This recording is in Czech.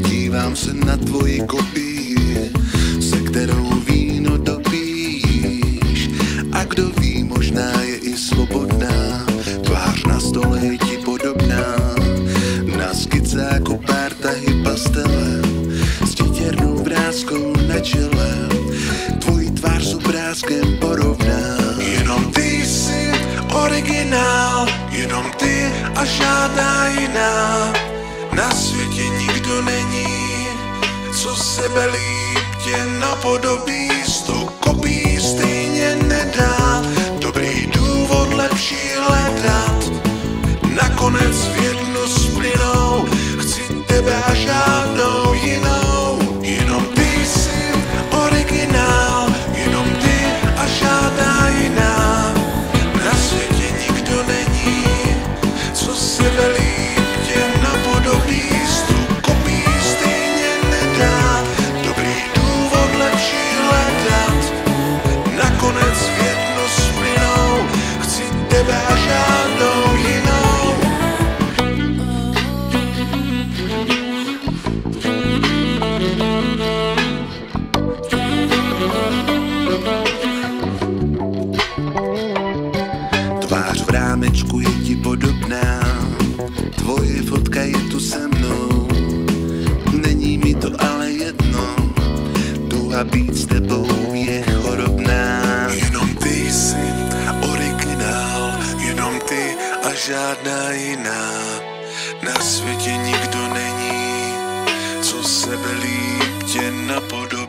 Dívám se na tvoji kopii, se kterou víno dopíš. A kdo ví, možná je i svobodná. Tvář na stole je ti podobná. Na skicáku pár tahy pastele, s titěrnou vráskou na čele. Tvoji tvář s obrázkem porovná. Jenom ty jsi originál, jenom ty a žádná jiná. Na světě nikdo není, co sebe líp tě napodobí. 100 kopií stejně nedá, dobrý důvod lepší hledat. Nakonec v jednu splynou, chci tebe a žádnou jinou. Jenom ty jsi originál, jenom ty a žádná jiná. Na světě nikdo není, co sebe líp tě napodobí. 100 kopií stejně nedá, dobrý důvod lepší hledat. Nakonec v jednu splynou, chci tebe a žádnou jinou. Tvář v rámečku je ti podobná, tvoje fotka je tu se mnou. Není mi to ale jedno, touha být s tebou je chorobná. Jenom ty jsi originál, jenom ty a žádná jiná. Na světě nikdo není, co sebe líp tě napodobí.